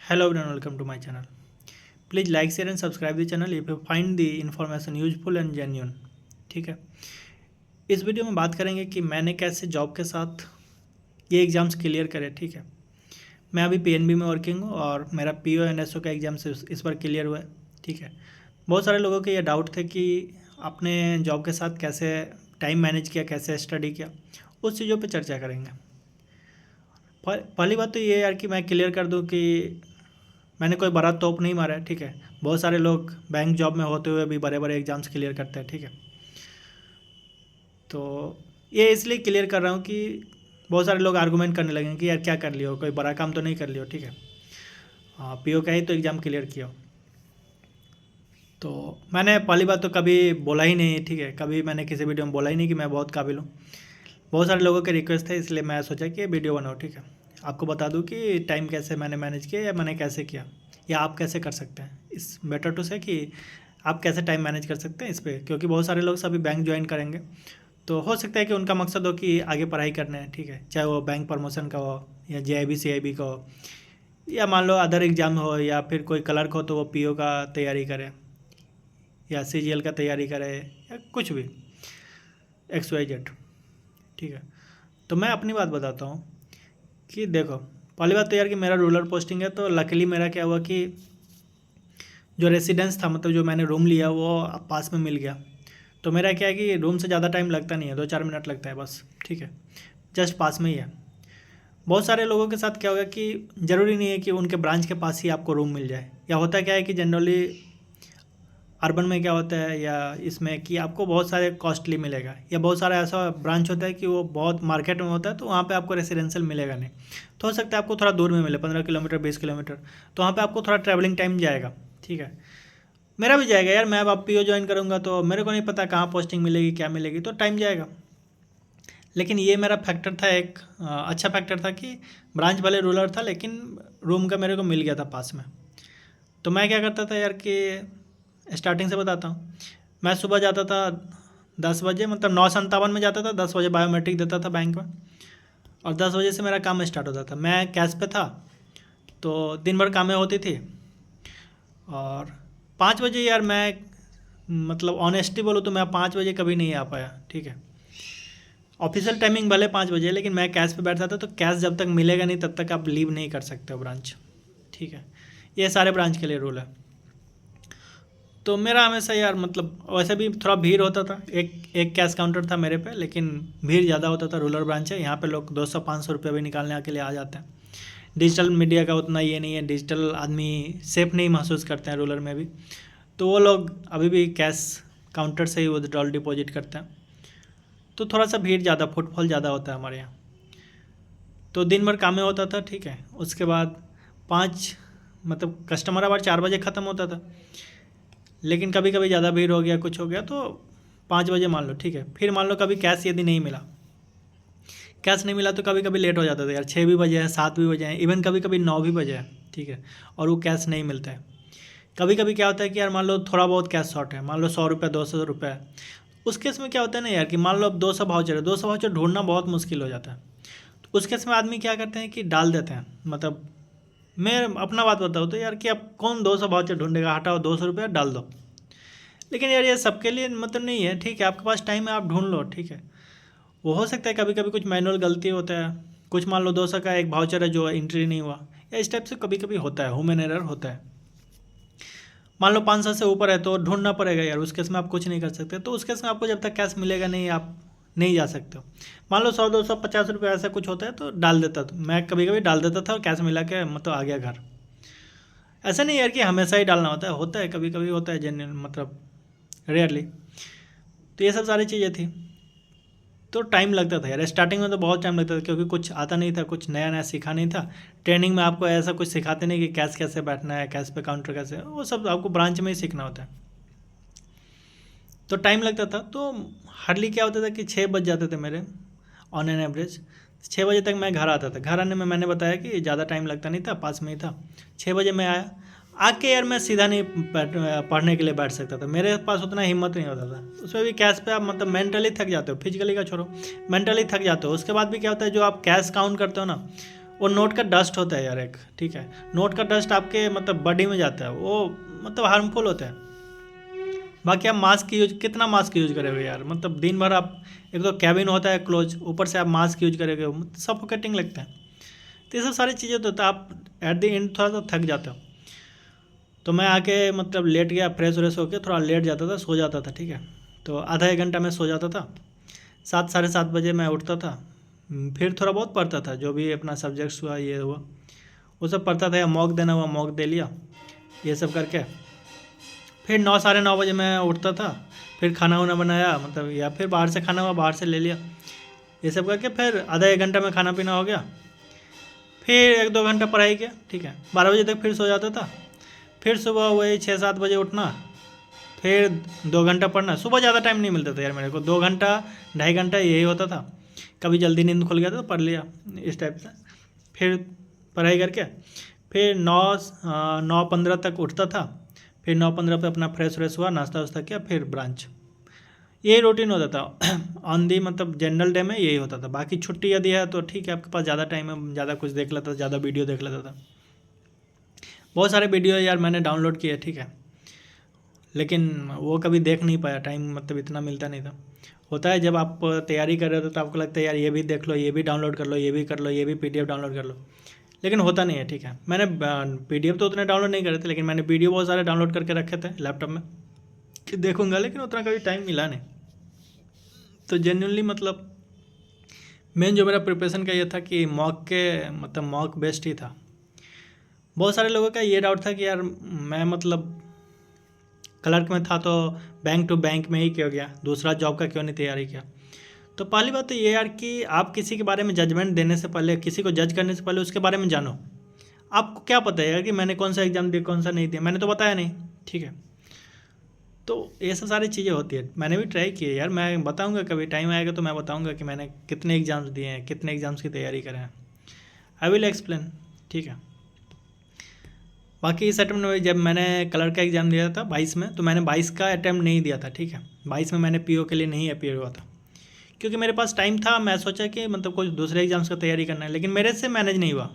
Hello everyone, welcome to my channel. Please like, share and subscribe the channel if you find the information useful and genuine. ठीक है। इस video में बात करेंगे कि मैंने कैसे जॉब के साथ ये एग्ज़ाम्स क्लियर करे। ठीक है। मैं अभी पीएनबी में वर्किंग हूँ और मेरा पीओ एंड एसओ का एग्ज़ाम्स इस बार क्लियर हुआ है। ठीक है। बहुत सारे लोगों के ये डाउट थे कि आपने जॉब के साथ कैसे टाइम मैनेज किया, कैसे स्टडी किया, उस चीज़ों पर चर्चा करेंगे। पहली बात तो ये यार कि मैं क्लियर कर दूँ कि मैंने कोई बड़ा तोप नहीं मारा है। ठीक है। बहुत सारे लोग बैंक जॉब में होते हुए भी बड़े बड़े एग्ज़ाम्स क्लियर करते हैं। ठीक है। तो ये इसलिए क्लियर कर रहा हूँ कि बहुत सारे लोग आर्गूमेंट करने लगे कि यार क्या कर लियो, कोई बड़ा काम तो नहीं कर लियो। ठीक है। हाँ, पीओ का ही तो एग्ज़ाम क्लियर किया। तो मैंने पहली बात तो कभी बोला ही नहीं। ठीक है। कभी मैंने किसी वीडियो में बोला ही नहीं कि मैं बहुत काबिल हूँ। बहुत सारे लोगों के रिक्वेस्ट थे, इसलिए मैं सोचा कि वीडियो बनाओ। ठीक है। आपको बता दूं कि टाइम कैसे मैंने मैनेज किया या मैंने कैसे किया, या आप कैसे कर सकते हैं। इस बेटर टू से कि आप कैसे टाइम मैनेज कर सकते हैं इस पर, क्योंकि बहुत सारे लोग सभी बैंक ज्वाइन करेंगे तो हो सकता है कि उनका मकसद हो कि आगे पढ़ाई करना है। ठीक है। चाहे वो बैंक प्रमोशन का हो या जेआईबी सीआईबी का हो, या मान लो अदर एग्ज़ाम हो, या फिर कोई क्लर्क हो तो वो पीओ का तैयारी करे या सीजीएल का तैयारी करे, या कुछ भी XYZ। ठीक है। तो मैं अपनी बात बताता हूँ कि देखो, पहली बात तो यार कि मेरा रूरल पोस्टिंग है, तो लकीली मेरा क्या हुआ कि जो रेसिडेंस था, मतलब जो मैंने रूम लिया वो पास में मिल गया। तो मेरा क्या है कि रूम से ज़्यादा टाइम लगता नहीं है, 2-4 मिनट लगता है बस। ठीक है। जस्ट पास में ही है। बहुत सारे लोगों के साथ क्या होगा कि ज़रूरी नहीं है कि उनके ब्रांच के पास ही आपको रूम मिल जाए, या होता क्या है कि जनरली अर्बन में क्या होता है या इसमें कि आपको बहुत सारे कॉस्टली मिलेगा, या बहुत सारा ऐसा ब्रांच होता है कि वो बहुत मार्केट में होता है, तो वहाँ पे आपको रेसिडेंशियल मिलेगा नहीं। तो हो सकता है आपको थोड़ा दूर में मिले, 15 किलोमीटर 20 किलोमीटर, तो वहाँ पे आपको थोड़ा ट्रैवलिंग टाइम जाएगा। ठीक है। मेरा भी जाएगा यार, मैं अब पीओ ज्वाइन करूँगा तो मेरे को नहीं पता कहाँ पोस्टिंग मिलेगी, क्या मिलेगी, तो टाइम जाएगा। लेकिन ये मेरा फैक्टर था, एक अच्छा फैक्टर था कि ब्रांच भले रूरल था लेकिन रूम का मेरे को मिल गया था पास में। तो मैं क्या करता था यार कि स्टार्टिंग से बताता हूँ। मैं सुबह जाता था 10 बजे, मतलब 9:57 में जाता था, 10 बजे बायोमेट्रिक देता था बैंक में, और 10 बजे से मेरा काम स्टार्ट होता था। मैं कैश पे था तो दिन भर कामें होती थी, और 5 बजे यार मैं, मतलब ऑनेस्टली बोलूँ तो मैं 5 बजे कभी नहीं आ पाया। ठीक है। ऑफिशियल टाइमिंग भले 5 बजे, लेकिन मैं कैश पे बैठता था, तो कैश जब तक मिलेगा नहीं तब तक आप लीव नहीं कर सकते हो ब्रांच। ठीक है। ये सारे ब्रांच के लिए रूल है। तो मेरा हमेशा यार, मतलब वैसे भी थोड़ा भीड़ होता था, एक एक कैश काउंटर था मेरे पे, लेकिन भीड़ ज़्यादा होता था। रूरल ब्रांच है, यहाँ पे लोग 200-500 रुपये भी निकालने के लिए आ जाते हैं। डिजिटल मीडिया का उतना ये नहीं है, डिजिटल आदमी सेफ नहीं महसूस करते हैं रूरल में भी, तो वो लोग अभी भी कैश काउंटर से ही विड्रॉल डिपॉजिट करते हैं। तो थोड़ा सा भीड़ ज़्यादा, फुटफॉल ज़्यादा होता है हमारे यहाँ। तो दिन भर काम में होता था। ठीक है। उसके बाद 5, मतलब कस्टमर आवर 4 बजे ख़त्म होता था, लेकिन कभी कभी ज़्यादा भीड़ हो गया, कुछ हो गया तो 5 बजे मान लो। ठीक है। फिर मान लो कभी कैश यदि नहीं मिला, कैश नहीं मिला तो कभी कभी लेट हो जाता था यार, 6 भी बजे हैं, 7 भी बजे हैं, इवन कभी कभी 9 भी बजे हैं। ठीक है। और वो कैश नहीं मिलता है। कभी कभी क्या होता है कि यार मान लो थोड़ा बहुत कैश शॉर्ट है, मान लो 100 रुपये 200 रुपये, उस केस में क्या होता है ना यार कि मान लो अब 200 वाउचर है, 200 वाउचर ढूंढना बहुत मुश्किल हो जाता है। तो उस केस में आदमी क्या करते हैं कि डाल देते हैं। मतलब मैं अपना बात बताऊँ तो यार कि अब कौन 200 वाउचर ढूंढेगा, हटाओ 200 रुपये डाल दो। लेकिन यार ये सबके लिए मतलब नहीं है। ठीक है। आपके पास टाइम है, आप ढूंढ लो। ठीक है। वो हो सकता है कभी कभी कुछ मैनुअल गलती होता है, कुछ मान लो 200 का एक वाउचर है जो एंट्री नहीं हुआ, या इस टाइप से कभी कभी होता है, ह्यूमन एरर होता है। मान लो 500 से ऊपर है तो ढूंढना पड़ेगा यार, उस केस में आप कुछ नहीं कर सकते। तो उस केस में आपको जब तक कैश मिलेगा नहीं, आप नहीं जा सकते हो। मान लो 100 250 रुपये ऐसा कुछ होता है तो डाल देता था, मैं कभी कभी डाल देता था और कैश मिला के मतलब आ गया घर। ऐसा नहीं यार कि हमेशा ही डालना होता है कभी कभी होता है, जेन्युइन मतलब रेयरली। तो ये सब सारी चीज़ें थी। तो टाइम लगता था यार, स्टार्टिंग में तो बहुत टाइम लगता था, क्योंकि कुछ आता नहीं था, कुछ नया नया सीखा नहीं था। ट्रेनिंग में आपको ऐसा कुछ सिखाते नहीं कि कैश कैसे बैठना है, कैश पे काउंटर कैसे, वो सब आपको ब्रांच में ही सीखना होता है। तो टाइम लगता था। तो हार्डली क्या होता था कि 6 बज जाते थे मेरे ऑन एन एवरेज। 6 बजे तक मैं घर आता था। घर आने में मैंने बताया कि ज़्यादा टाइम लगता नहीं था, पास में ही था। 6 बजे मैं आया, आके यार मैं सीधा नहीं पढ़ने के लिए बैठ सकता था, मेरे पास उतना हिम्मत नहीं होता था। उसमें भी कैश पे आप मतलब मेंटली थक जाते हो, फिजिकली का छोड़ो, मेंटली थक जाते हो। उसके बाद भी क्या होता है, जो आप कैश काउंट करते हो ना, वो नोट का डस्ट होता है यार एक, ठीक है, नोट का डस्ट आपके मतलब बॉडी में जाता है, वो मतलब हार्मफुल होता है। बाकी आप मास्क यूज, कितना मास्क यूज करोगे यार, मतलब दिन भर आप, एक तो कैबिन होता है क्लोज, ऊपर से आप मास्क यूज करोगे, सफोकेटिंग लगता है। तो ये सब सारी चीज़ें तो आप एट द एंड थोड़ा सा थक जाते हो। तो मैं आके मतलब लेट गया, फ्रेश व्रेश होकर थोड़ा लेट जाता था, सो जाता था, ठीक है। तो आधा एक घंटा में सो जाता था, 7 साढ़े 7 बजे मैं उठता था। फिर थोड़ा बहुत पढ़ता था, जो भी अपना सब्जेक्ट्स हुआ ये हुआ वो सब पढ़ता था, या मॉक देना हुआ मॉक दे लिया, ये सब करके फिर 9 साढ़े 9 बजे मैं उठता था। फिर खाना वाना बनाया, मतलब या फिर बाहर से खाना हुआ बाहर से ले लिया, ये सब करके फिर आधा एक घंटा में खाना पीना हो गया। फिर 1-2 घंटा पढ़ाई किया, ठीक है, 12 बजे तक फिर सो जाता था। फिर सुबह वही 6-7 बजे उठना, फिर 2 घंटा पढ़ना। सुबह ज़्यादा टाइम नहीं मिलता था यार मेरे को, 2 घंटा 2.5 घंटा यही होता था। कभी जल्दी नींद खुल गया तो पढ़ लिया इस टाइप से। फिर पढ़ाई करके फिर 9:15 तक उठता था। फिर 9:15 पे अपना फ्रेश व्रेश हुआ, नाश्ता वास्ता किया, फिर ब्रांच, यही रूटीन होता था। ऑन दी मतलब जनरल डे में यही होता था। बाकी छुट्टी यदि है तो ठीक है, आपके पास ज़्यादा टाइम है, ज़्यादा कुछ देख लेता था, ज़्यादा वीडियो देख लेता था। बहुत सारे वीडियो यार मैंने डाउनलोड किए, ठीक है, लेकिन वो कभी देख नहीं पाया, टाइम मतलब इतना मिलता नहीं था। होता है जब आप तैयारी कर रहे हो तो आपको लगता है यार ये भी देख लो, ये भी डाउनलोड कर लो, ये भी कर लो, ये भी PDF डाउनलोड कर लो, लेकिन होता नहीं है, ठीक है। मैंने PDF तो उतने डाउनलोड नहीं करे थे, लेकिन मैंने वीडियो बहुत सारे डाउनलोड करके रखे थे लैपटॉप में कि देखूंगा, लेकिन उतना कभी टाइम मिला नहीं। तो जेन्युइनली मतलब मेन जो मेरा प्रिपरेशन का ये था कि मॉक के मतलब मॉक बेस्ट ही था। बहुत सारे लोगों का ये डाउट था कि यार मैं मतलब क्लर्क में था तो बैंक टू बैंक में ही क्यों गया, दूसरा जॉब का क्यों नहीं तैयारी किया। तो पहली बात तो ये यार कि आप किसी के बारे में जजमेंट देने से पहले, किसी को जज करने से पहले उसके बारे में जानो। आपको क्या पता है यार कि मैंने कौन सा एग्ज़ाम दिया कौन सा नहीं दिया, मैंने तो बताया नहीं, ठीक है। तो ये सब सारी चीज़ें होती है। मैंने भी ट्राई की है यार, मैं बताऊंगा कभी टाइम आएगा तो मैं बताऊंगा कि मैंने कितने एग्ज़ाम्स दिए हैं, कितने एग्ज़ाम्स की तैयारी करे हैं, आई विल एक्सप्लेन, ठीक है। बाकी इस अटैम्प्ट में जब मैंने कलर का एग्ज़ाम दिया था 22 में, तो मैंने 22 का अटैम्प्ट नहीं दिया था, ठीक है। 22 में मैंने PO के लिए नहीं अपीयर हुआ था, क्योंकि मेरे पास टाइम था। मैं सोचा कि मतलब कुछ दूसरे एग्ज़ाम्स का तैयारी करना है, लेकिन मेरे से मैनेज नहीं हुआ।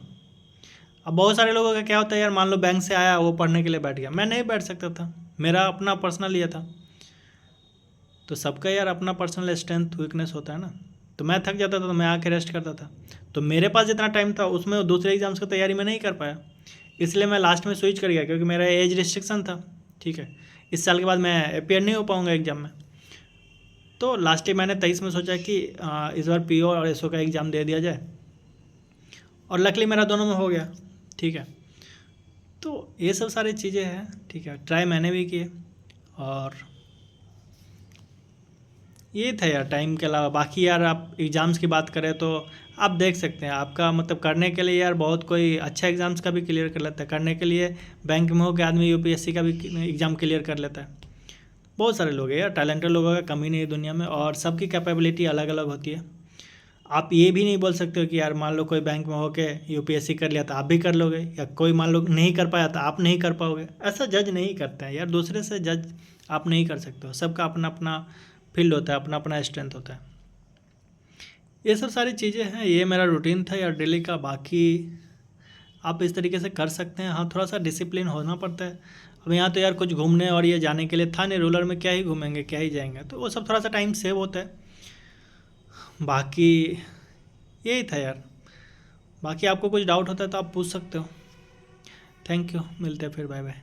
अब बहुत सारे लोगों का क्या होता है यार, मान लो बैंक से आया वो पढ़ने के लिए बैठ गया, मैं नहीं बैठ सकता था, मेरा अपना पर्सनल ये था। तो सबका यार अपना पर्सनल स्ट्रेंथ वीकनेस होता है ना। तो मैं थक जाता था तो मैं आके रेस्ट करता था। तो मेरे पास जितना टाइम था उसमें दूसरे एग्ज़ाम्स की तैयारी में नहीं कर पाया, इसलिए मैं लास्ट में स्विच कर गया, क्योंकि मेरा एज रिस्ट्रिक्शन था, ठीक है। इस साल के बाद मैं अपेयर नहीं हो पाऊँगा एग्ज़ाम में। तो लास्ट ही मैंने 23 में सोचा कि इस बार PO और SO का एग्ज़ाम दे दिया जाए, और लकली मेरा दोनों में हो गया, ठीक है। तो ये सब सारी चीज़ें हैं, ठीक है, ट्राई मैंने भी किए। और ये था यार टाइम के अलावा। बाकी यार आप एग्ज़ाम्स की बात करें तो आप देख सकते हैं, आपका मतलब करने के लिए यार बहुत कोई अच्छा एग्ज़ाम्स का भी क्लियर कर लेता है, करने के लिए बैंक में हो के आदमी UPSC का भी एग्ज़ाम क्लियर कर लेता है। बहुत सारे लोग हैं यार, टैलेंटेड लोगों का कमी नहीं है दुनिया में, और सबकी कैपेबिलिटी अलग अलग होती है। आप ये भी नहीं बोल सकते हो कि यार मान लो कोई बैंक में होके UPSC कर लिया तो आप भी कर लोगे, या कोई मान लो नहीं कर पाया तो आप नहीं कर पाओगे। ऐसा जज नहीं करते हैं यार, दूसरे से जज आप नहीं कर सकते हो। सबका अपना अपना फील्ड होता है, अपना अपना स्ट्रेंथ होता है। ये सब सारी चीज़ें हैं, ये मेरा रूटीन था यार डेली का। बाकी आप इस तरीके से कर सकते हैं, हाँ थोड़ा सा डिसिप्लिन होना पड़ता है। अब यहाँ तो यार कुछ घूमने और ये जाने के लिए था नहीं, रूरल में क्या ही घूमेंगे क्या ही जाएंगे, तो वो सब थोड़ा सा टाइम सेव होता है। बाकी यही था यार। बाकी आपको कुछ डाउट होता है तो आप पूछ सकते हो। थैंक यू, मिलते हैं फिर, बाय बाय।